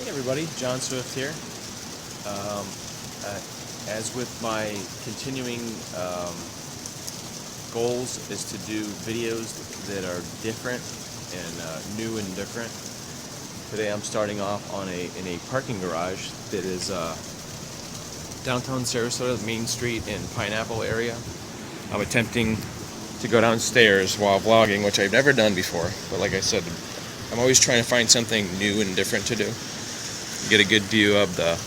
Hey everybody, John Swift here. Um, as with my continuing goals is to do videos that are different and new and different. Today I'm starting off on in a parking garage that is downtown Sarasota, Main Street in Pineapple area. I'm attempting to go downstairs while vlogging, which I've never done before, but like I said, I'm always trying to find something new and different to do. Get a good view of the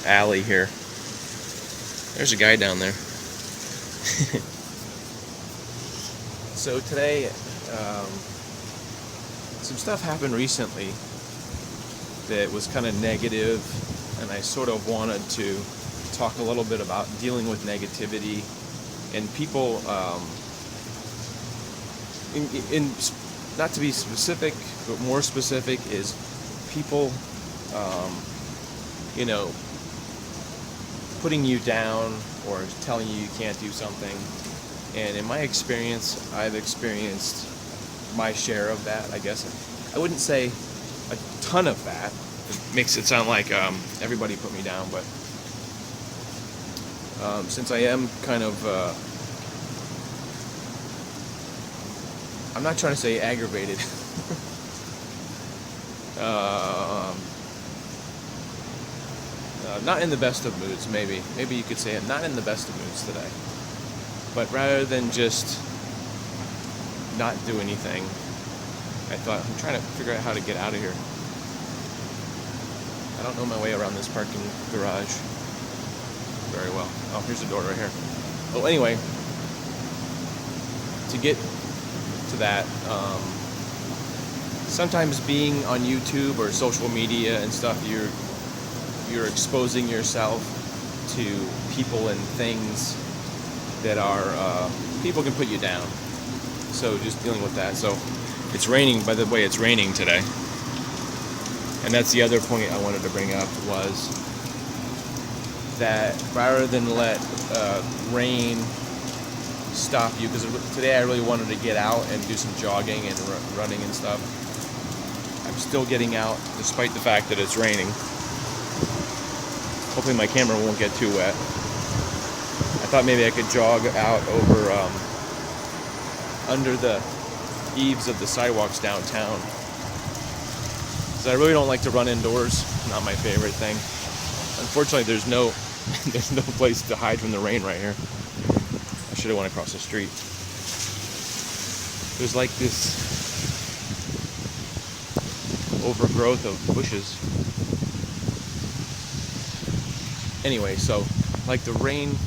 alley here. There's a guy down there. So today, some stuff happened recently that was kind of negative, and I sort of wanted to talk a little bit about dealing with negativity and people. In not to be specific, but more specific is people, putting you down or telling you can't do something. And in my experience, I've experienced my share of that, I guess. I wouldn't say a ton of that. It makes it sound like everybody put me down, but since I am kind of, I'm not trying to say aggravated. Not in the best of moods, maybe. Maybe you could say I'm not in the best of moods today. But rather than just not do anything, I thought, I'm trying to figure out how to get out of here. I don't know my way around this parking garage very well. Oh, here's the door right here. Oh, anyway, to get to that, sometimes being on YouTube or social media and stuff, you're exposing yourself to people and things that are people can put you down. So just dealing with that. So it's raining. By the way, it's raining today, and that's the other point I wanted to bring up, was that rather than let rain stop you, because today I really wanted to get out and do some jogging and running and stuff. I'm still getting out despite the fact that it's raining. Hopefully my camera won't get too wet. I thought maybe I could jog out over under the eaves of the sidewalks downtown, because I really don't like to run indoors. Not my favorite thing. Unfortunately, there's no place to hide from the rain right here. I should have went across the street. There's like this overgrowth of bushes. Anyway, so like the rain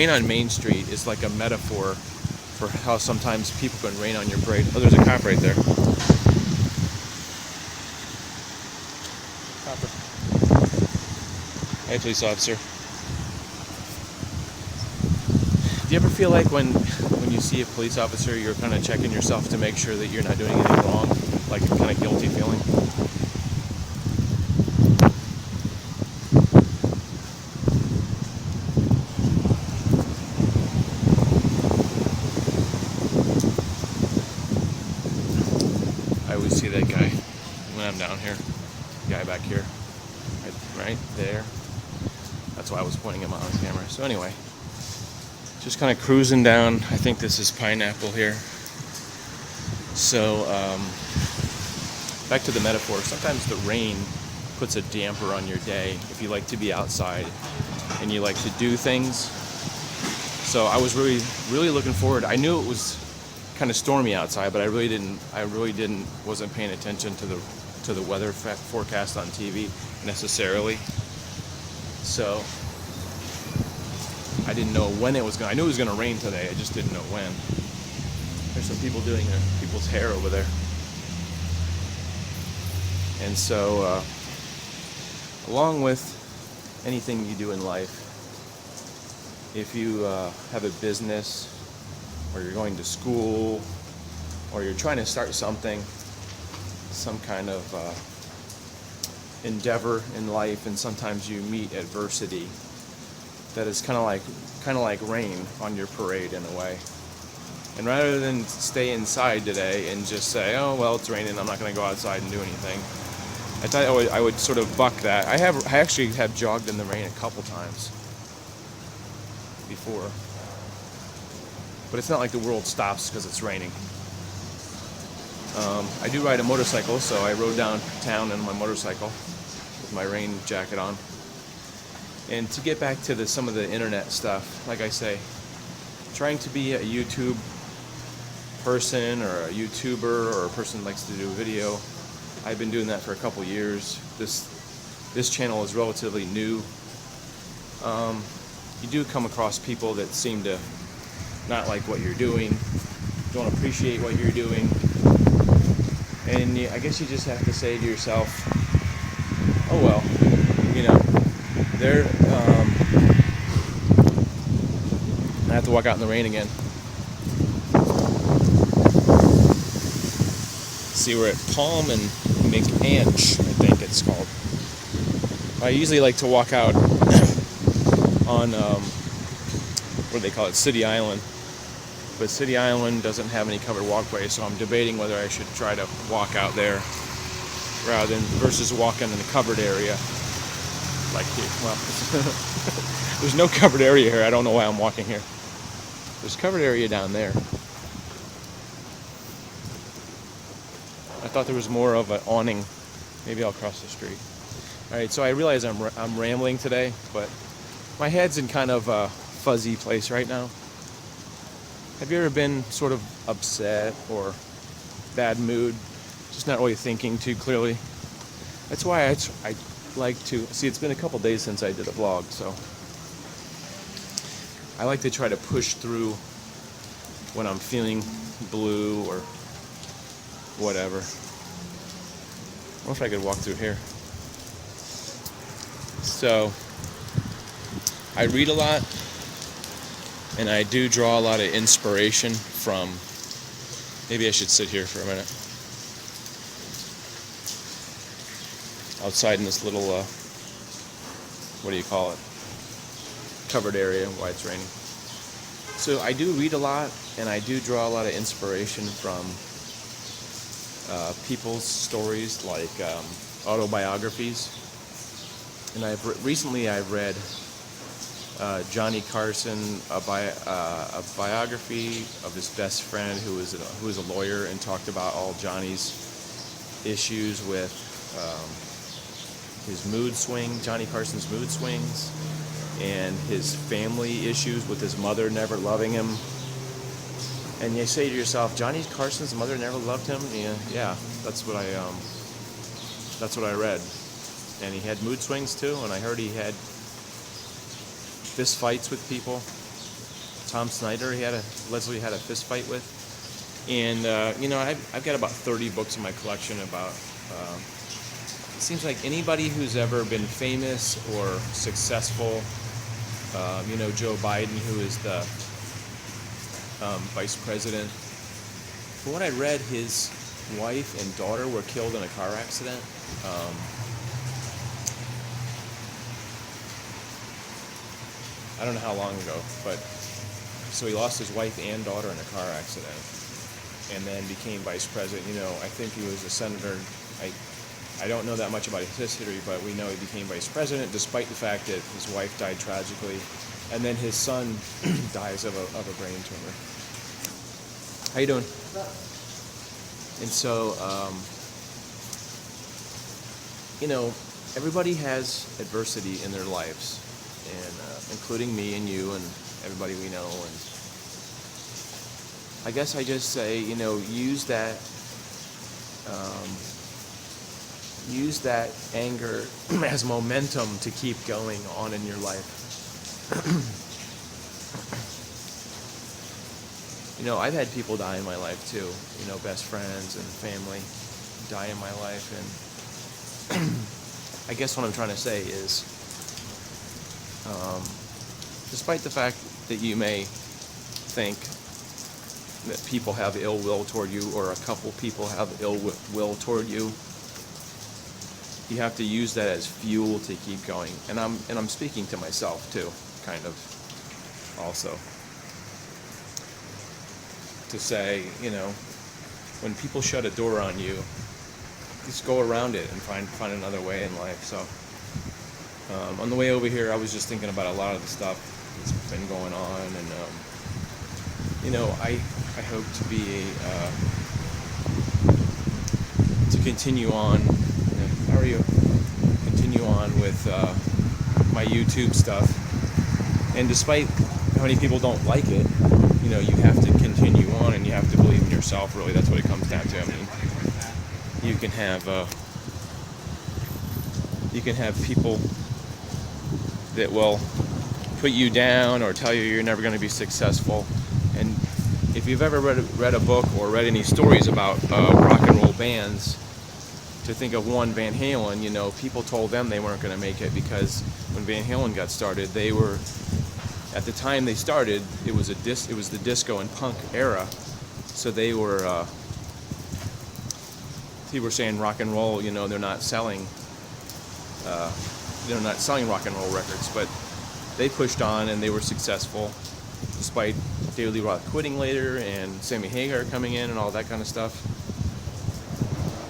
on Main Street is like a metaphor for how sometimes people can rain on your parade. Oh, there's a cop right there. Copper. Hey, police officer. Do you ever feel like when you see a police officer, you're kind of checking yourself to make sure that you're not doing anything wrong? Like a kind of guilty feeling? I always see that guy when I'm down here. The guy back here. Right there. That's why I was pointing him out on camera. So anyway, just kind of cruising down. I think this is Pineapple here. So back to the metaphor. Sometimes the rain puts a damper on your day if you like to be outside and you like to do things. So I was really looking forward. I knew it was kind of stormy outside, but I really wasn't paying attention to the weather forecast on TV necessarily. So I didn't know when it was going. I knew it was going to rain today. I just didn't know when. There's some people doing people's hair over there. And so, along with anything you do in life, if you have a business, or you're going to school, or you're trying to start something, some kind of endeavor in life, and sometimes you meet adversity that is kind of like rain on your parade in a way. And rather than stay inside today and just say, oh well, it's raining, I'm not going to go outside and do anything, I thought I would sort of buck that. I actually have jogged in the rain a couple times before, but it's not like the world stops because it's raining. I do ride a motorcycle, so I rode downtown on my motorcycle with my rain jacket on. And to get back to some of the internet stuff, like I say, trying to be a YouTube person or a YouTuber or a person who likes to do video, I've been doing that for a couple years. This channel is relatively new. You do come across people that seem to not like what you're doing, don't appreciate what you're doing, and I guess you just have to say to yourself, oh well, they're I have to walk out in the rain again. See, we're at Palm and McAnch, I think it's called. I usually like to walk out on what do they call it, City Island, but City Island doesn't have any covered walkways, so I'm debating whether I should try to walk out there versus walking in a covered area like here. Well, there's no covered area here. I don't know why I'm walking here. There's a covered area down there. I thought there was more of an awning. Maybe I'll cross the street. All right, so I realize I'm rambling today, but my head's in kind of a fuzzy place right now. Have you ever been sort of upset or bad mood, just not really thinking too clearly? That's why I like to see. It's been a couple days since I did a vlog, so I like to try to push through when I'm feeling blue or whatever. I wonder if I could walk through here. So I read a lot, and I do draw a lot of inspiration from, maybe I should sit here for a minute, outside in this little, what do you call it, covered area while it's raining. So I do read a lot, and I do draw a lot of inspiration from people's stories, like autobiographies. And recently I've read Johnny Carson, a biography of his best friend who was a lawyer, and talked about all Johnny's issues with his mood swing, Johnny Carson's mood swings, and his family issues with his mother never loving him. And you say to yourself, Johnny Carson's mother never loved him? Yeah, that's what I read. And he had mood swings too, and I heard he had fist fights with people. Tom Snyder, Leslie had a fist fight with. And I've got about 30 books in my collection about. It seems like anybody who's ever been famous or successful, Joe Biden, who is the vice president. From what I read, his wife and daughter were killed in a car accident. I don't know how long ago, but so he lost his wife and daughter in a car accident, and then became vice president. I think he was a senator. I don't know that much about his history, but we know he became vice president despite the fact that his wife died tragically, and then his son dies of a brain tumor. How you doing? And so, everybody has adversity in their lives, and including me and you and everybody we know. And I guess I just say, use that anger as momentum to keep going on in your life. I've had people die in my life too. Best friends and family die in my life, and I guess what I'm trying to say is, despite the fact that you may think that people have ill will toward you, or a couple people have ill will toward you, you have to use that as fuel to keep going. And I'm speaking to myself too, kind of, also. To say, when people shut a door on you, just go around it and find another way in life. So on the way over here, I was just thinking about a lot of the stuff that's been going on, and I hope to be to continue on. How are you? Continue on with my YouTube stuff, and despite how many people don't like it, you have to continue on, and you have to believe in yourself. Really, that's what it comes down to. I mean, you can have people that will put you down or tell you you're never going to be successful. And if you've ever read a book or read any stories about rock and roll bands, to think of one, Van Halen, people told them they weren't going to make it, because when Van Halen got started, they were, at the time they started, it was the disco and punk era, so they were people were saying rock and roll, they're not selling rock and roll records, but they pushed on and they were successful, despite David Lee Roth quitting later and Sammy Hagar coming in and all that kind of stuff.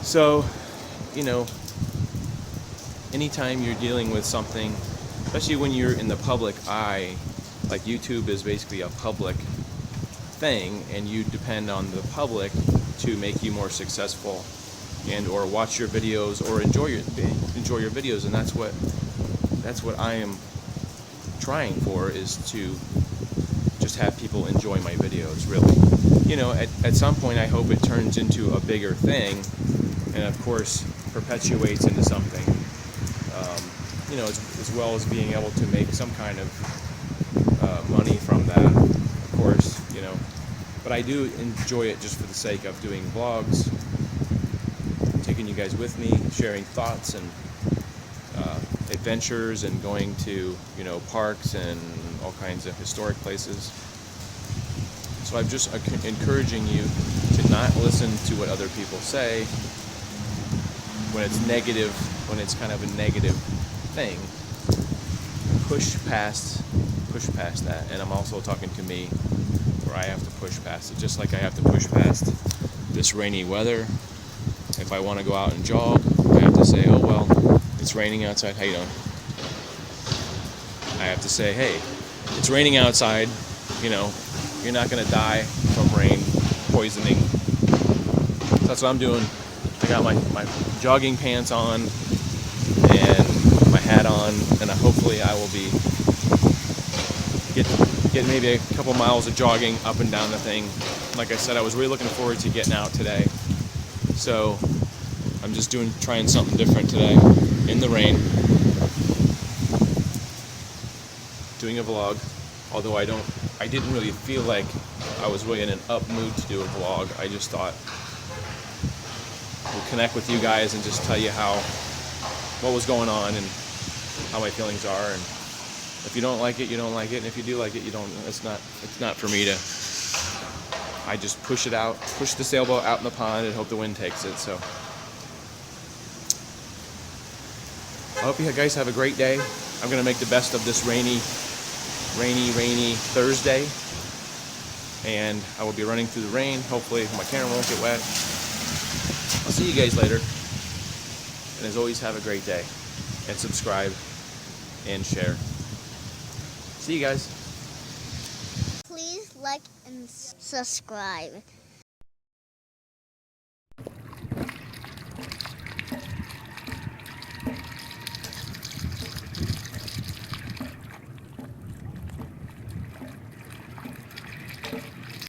So, anytime you're dealing with something, especially when you're in the public eye, like YouTube is basically a public thing, and you depend on the public to make you more successful, and or watch your videos or enjoy your videos, and that's what I am trying for, is to just have people enjoy my videos, really. At some point I hope it turns into a bigger thing, and of course perpetuates into something, as well as being able to make some kind of money from that, of course, but I do enjoy it just for the sake of doing vlogs, taking you guys with me, sharing thoughts and adventures, and going to parks and all kinds of historic places. So I'm just encouraging you to not listen to what other people say when it's negative, when it's kind of a negative thing. Push past that. And I'm also talking to me, where I have to push past it, just like I have to push past this rainy weather. If I want to go out and jog, I have to say, oh well, it's raining outside, how you doing? I have to say, hey, it's raining outside, you're not going to die from rain poisoning. So that's what I'm doing. I got my jogging pants on and my hat on, and hopefully I will be get maybe a couple miles of jogging up and down the thing. Like I said, I was really looking forward to getting out today. So I'm just trying something different today in the rain, doing a vlog. Although I didn't really feel like I was really in an up mood to do a vlog. I just thought we'll connect with you guys and just tell you what was going on and how my feelings are. And if you don't like it, you don't like it, and if you do like it, you don't. It's not for me to. I just push the sailboat out in the pond and hope the wind takes it. So I hope you guys have a great day. I'm gonna make the best of this rainy Thursday, and I will be running through the rain. Hopefully my camera won't get wet. I'll see you guys later, and as always, have a great day, and subscribe and share. See you guys. Please like and subscribe.